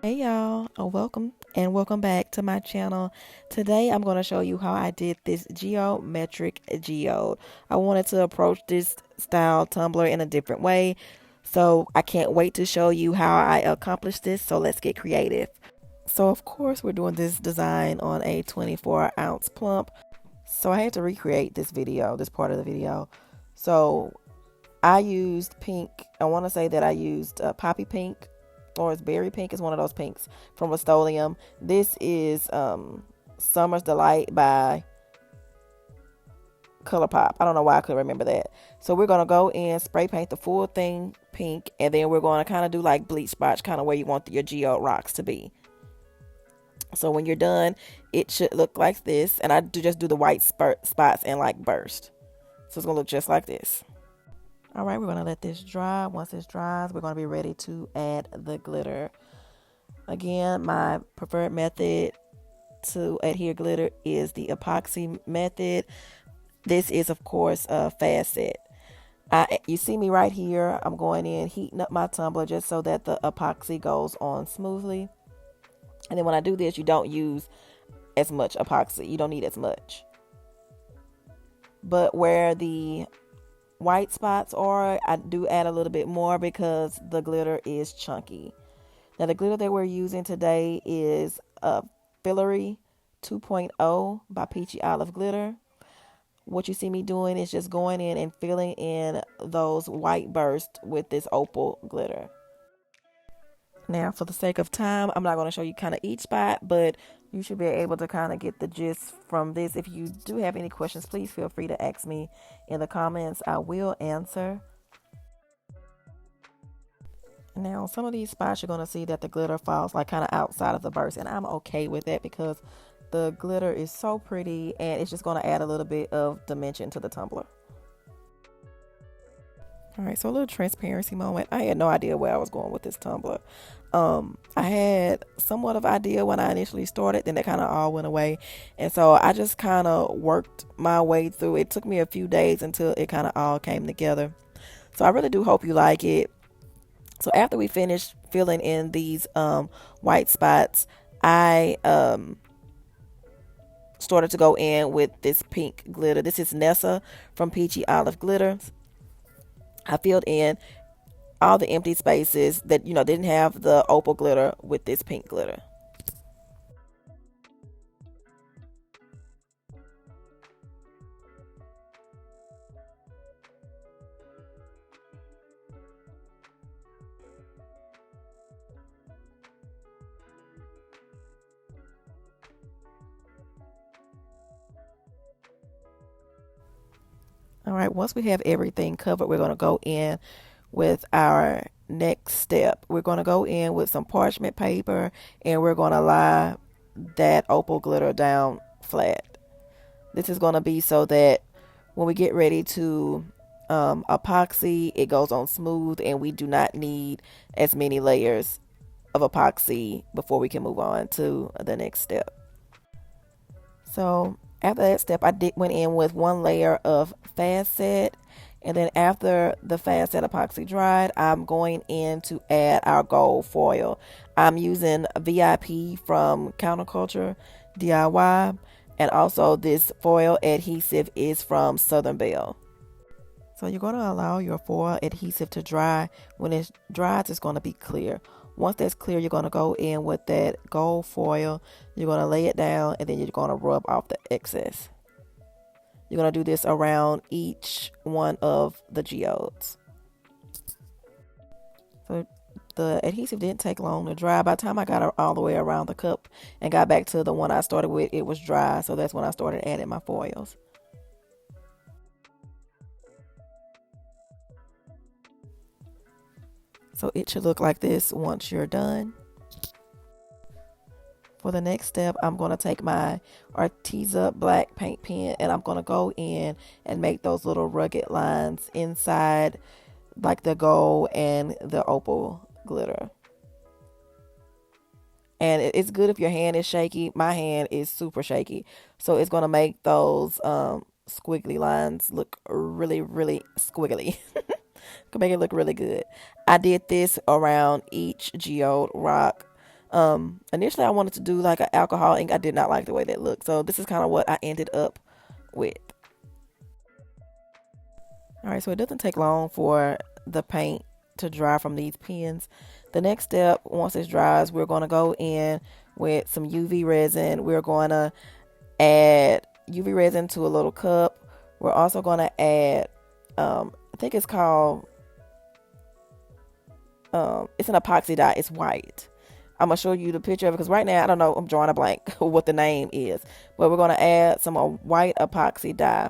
Hey y'all, welcome back to my channel. Today I'm going to show you how I did this geometric geode. I wanted to approach this style tumbler in a different way, so I can't wait to show you how I accomplished this. So let's get creative. So of course we're doing this design on a 24-ounce plump. So I had to recreate this part of the video. So I used pink. I want to say that I used poppy pink, or it's berry pink. It's one of those pinks from Rustoleum. This is Summer's Delight by ColourPop. I don't know why I couldn't remember that. So we're going to go and spray paint the full thing pink, and then we're going to kind of do like bleach spots, kind of where you want your geode rocks to be. So when you're done, it should look like this. And I just do the white spots and like burst. So it's going to look just like this. All right, we're going to let this dry. Once this dries, we're going to be ready to add the glitter. Again, my preferred method to adhere glitter is the epoxy method. This is, of course, a fast set. You see me right here. I'm going in, heating up my tumbler just so that the epoxy goes on smoothly. And then when I do this, you don't use as much epoxy. You don't need as much. But where the white spots are, I do add a little bit more because the glitter is chunky. Now the glitter that we're using today is Fillory 2.0 by Peachy Olive Glitter. What you see me doing is just going in and filling in those white bursts with this opal glitter. Now for the sake of time, I'm not going to show you kind of each spot, but you should be able to kind of get the gist from this. If you do have any questions, please feel free to ask me in the comments. I will answer. Now, some of these spots you're going to see that the glitter falls like kind of outside of the burst, and I'm okay with that because the glitter is so pretty and it's just going to add a little bit of dimension to the tumbler. All right, so a little transparency moment. I had no idea where I was going with this tumbler. I had somewhat of idea when I initially started, then it kind of all went away. And so I just kind of worked my way through. It took me a few days until it kind of all came together. So I really do hope you like it. So after we finished filling in these white spots, I started to go in with this pink glitter. This is Nessa from Peachy Olive Glitter. I filled in all the empty spaces that didn't have the opal glitter with this pink glitter. All right, once we have everything covered, we're going to go in with our next step. We're going to go in with some parchment paper and we're going to lie that opal glitter down flat. This is going to be so that when we get ready to epoxy, it goes on smooth and we do not need as many layers of epoxy before we can move on to the next step. So after that step, I went in with one layer of fast set, and then after the fast set epoxy dried, I'm going in to add our gold foil. I'm using VIP from Counterculture DIY, and also this foil adhesive is from Southern Belle. So you're going to allow your foil adhesive to dry. When it dries, it's going to be clear. Once that's clear, you're going to go in with that gold foil. You're going to lay it down and then you're going to rub off the excess. You're going to do this around each one of the geodes. So the adhesive didn't take long to dry. By the time I got it all the way around the cup and got back to the one I started with, it was dry. So that's when I started adding my foils. So it should look like this once you're done. For the next step, I'm going to take my Arteza black paint pen and I'm going to go in and make those little rugged lines inside like the gold and the opal glitter. And it's good if your hand is shaky. My hand is super shaky. So it's going to make those squiggly lines look really, really squiggly. Can make it look really good. I did this around each geode rock. Initially I wanted to do like an alcohol ink. I did not like the way that looked. So this is kind of what I ended up with. All right, so it doesn't take long for the paint to dry from these pens. The next step, once it dries, we're going to go in with some UV resin. We're going to add UV resin to a little cup. We're also going to add, I think it's called, it's an epoxy dye. It's white. I'm going to show you the picture of it because right now, I don't know, I'm drawing a blank what the name is. But we're going to add some white epoxy dye.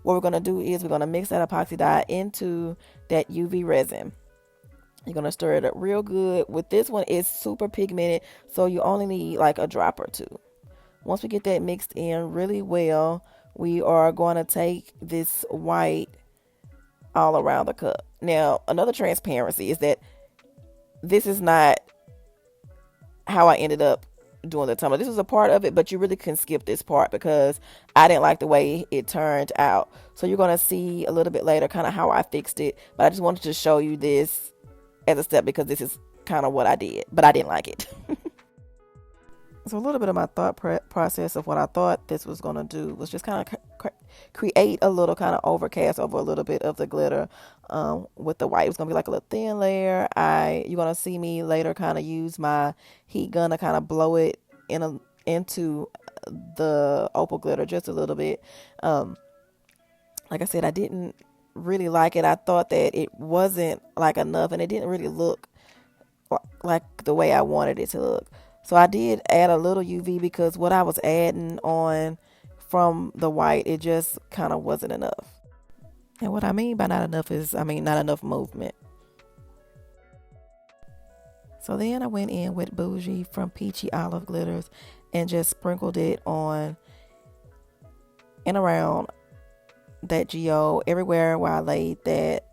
What we're going to do is we're going to mix that epoxy dye into that UV resin. You're going to stir it up real good. With this one, it's super pigmented, so you only need like a drop or two. Once we get that mixed in really well, we are going to take this white all around the cup. Now, another transparency is that this is not how I ended up doing the tumbler. This was a part of it, but you really can skip this part because I didn't like the way it turned out. So you're going to see a little bit later kind of how I fixed it. But I just wanted to show you this as a step because this is kind of what I did, but I didn't like it. So a little bit of my thought process of what I thought this was going to do was just kind of create a little kind of overcast over a little bit of the glitter with the white. It's going to be like a little thin layer. You're going to see me later kind of use my heat gun to kind of blow it into the opal glitter just a little bit. Like I said, I didn't really like it. I thought that it wasn't like enough and it didn't really look like the way I wanted it to look. So I did add a little UV because what I was adding on from the white, it just kind of wasn't enough. And what I mean by not enough is, not enough movement. So then I went in with Bougie from Peachy Olive Glitters and just sprinkled it on and around that geode everywhere where I laid that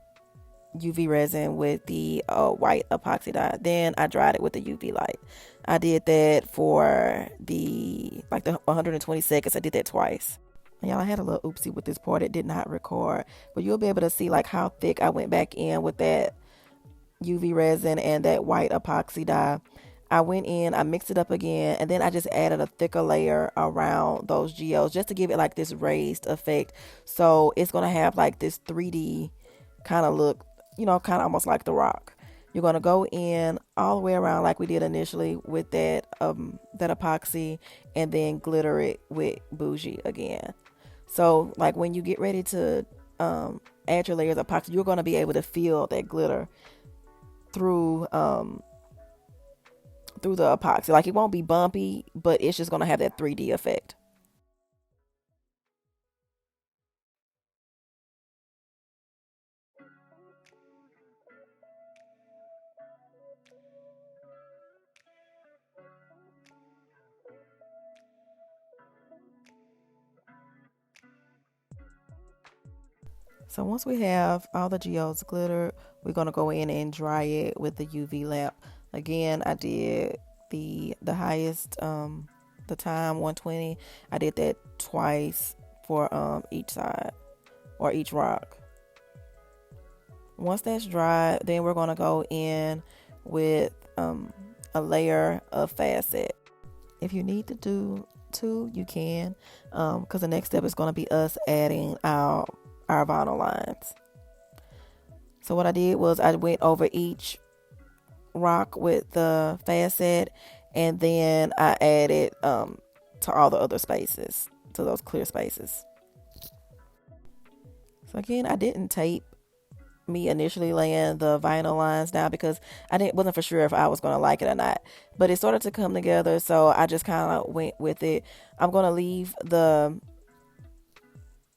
UV resin with the white epoxy dye. Then I dried it with the UV light. I did that for the 120 seconds. I did that twice. And y'all, I had a little oopsie with this part. It did not record, but you'll be able to see like how thick I went back in with that UV resin and that white epoxy dye. I went in, I mixed it up again, and then I just added a thicker layer around those geodes just to give it like this raised effect. So it's going to have like this 3D kind of look, kind of almost like the rock. You're going to go in all the way around like we did initially with that epoxy and then glitter it with Bougie again. So like when you get ready to add your layers of epoxy, you're going to be able to feel that glitter through the epoxy. Like it won't be bumpy, but it's just going to have that 3D effect. So once we have all the geodes glittered, we're going to go in and dry it with the UV lamp. Again, I did the highest, the time 120. I did that twice for each side or each rock. Once that's dried, then we're going to go in with a layer of facet. If you need to do two, you can, because the next step is going to be us adding our vinyl lines. So what I did was I went over each rock with the facet, and then I added to all the other spaces, to those clear spaces. So again, I didn't tape me initially laying the vinyl lines down because wasn't for sure if I was going to like it or not, but it started to come together, so I just kind of went with it. I'm going to leave the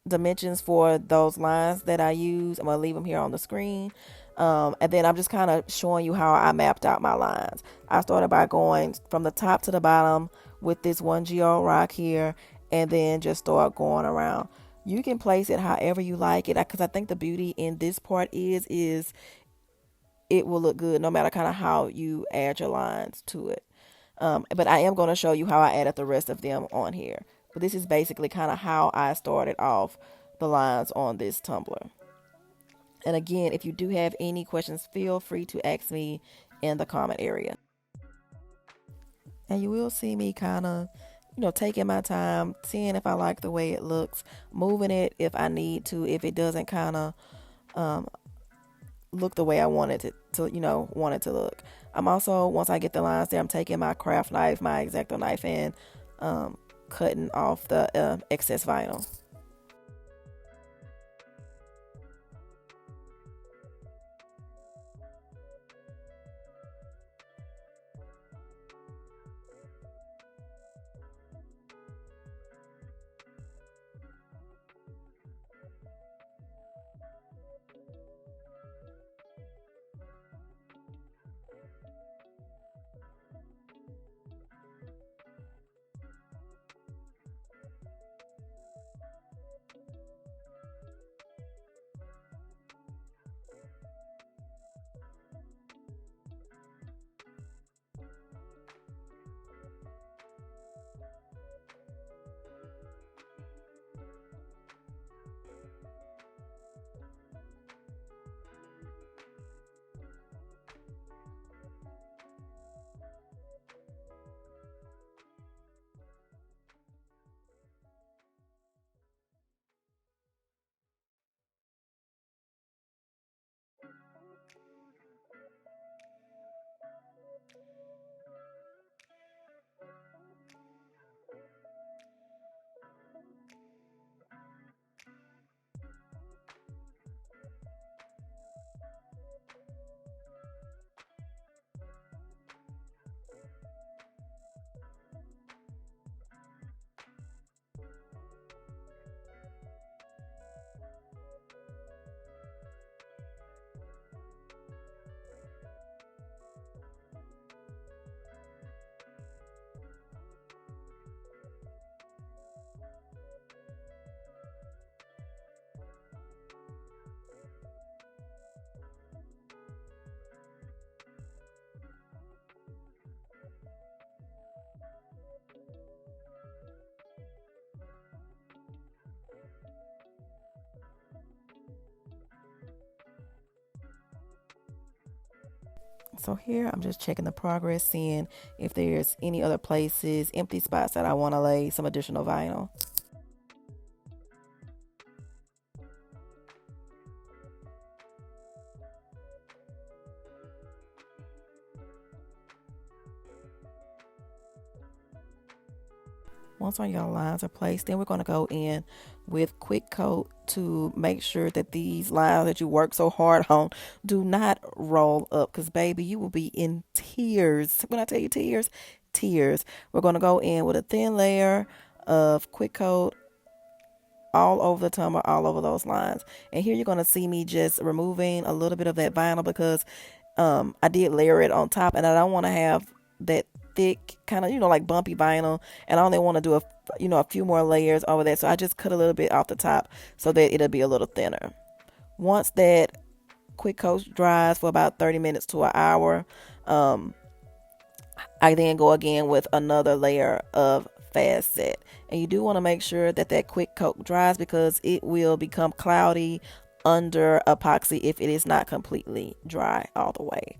dimensions for those lines that I use. I'm going to leave them here on the screen. And then I'm just kind of showing you how I mapped out my lines. I started by going from the top to the bottom with this one geode rock here, and then just start going around. You can place it however you like it, because I think the beauty in this part is it will look good no matter kind of how you add your lines to it. But I am going to show you how I added the rest of them on here. But this is basically kind of how I started off the lines on this tumbler. And again, if you do have any questions, feel free to ask me in the comment area. And you will see me kind of, taking my time, seeing if I like the way it looks, moving it if I need to, if it doesn't kind of um, look the way I want it want it to look. I'm also, once I get the lines there, I'm taking my craft knife, my X-Acto knife, and cutting off the excess vinyl. So here I'm just checking the progress, seeing if there's any other places, empty spots that I want to lay some additional vinyl. Once all your lines are placed, then we're going to go in with Quickcoat to make sure that these lines that you work so hard on do not roll up, because baby, you will be in tears. When I tell you tears, tears. We're going to go in with a thin layer of Quickcoat all over the tumbler, all over those lines. And here you're going to see me just removing a little bit of that vinyl because I did layer it on top, and I don't want to have that thick kind of like bumpy vinyl, and I only want to do a few more layers over that, so I just cut a little bit off the top so that it'll be a little thinner. Once that quick coat dries for about 30 minutes to an hour, I then go again with another layer of fast set, and you do want to make sure that that quick coat dries because it will become cloudy under epoxy if it is not completely dry all the way.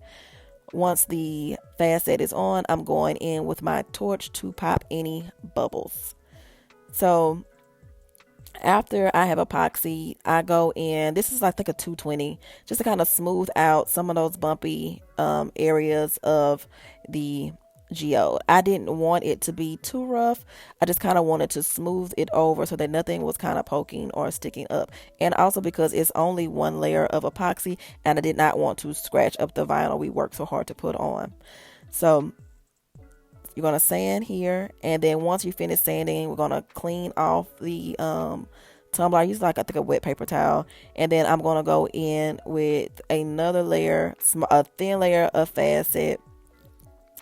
Once the fast set is on, I'm going in with my torch to pop any bubbles. So after I have epoxy, I go in, this is I think a 220, just to kind of smooth out some of those bumpy areas of the geode. I didn't want it to be too rough. I just kind of wanted to smooth it over so that nothing was kind of poking or sticking up. And also because it's only one layer of epoxy, and I did not want to scratch up the vinyl we worked so hard to put on. So you're going to sand here, and then once you finish sanding, we're going to clean off the tumbler. I use I think a wet paper towel, and then I'm going to go in with another layer, a thin layer of fast set,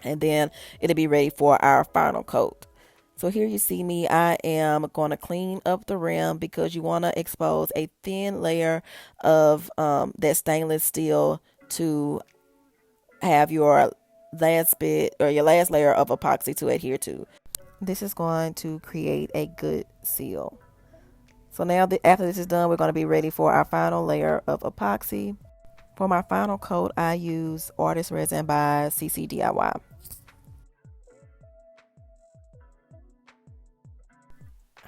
and then it'll be ready for our final coat. So here you see me, I am going to clean up the rim because you want to expose a thin layer of that stainless steel to have your last bit or your last layer of epoxy to adhere to. This is going to create a good seal. So now after this is done, we're going to be ready for our final layer of epoxy. For my final coat, I use Artist Resin by CC DIY.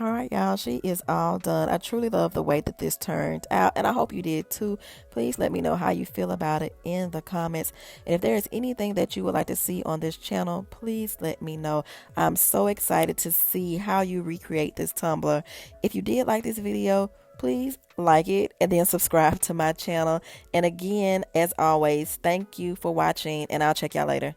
All right, y'all, she is all done. I truly love the way that this turned out, and I hope you did too. Please let me know how you feel about it in the comments. And if there is anything that you would like to see on this channel, please let me know. I'm so excited to see how you recreate this tumbler. If you did like this video, please like it and then subscribe to my channel. And again, as always, thank you for watching, and I'll check y'all later.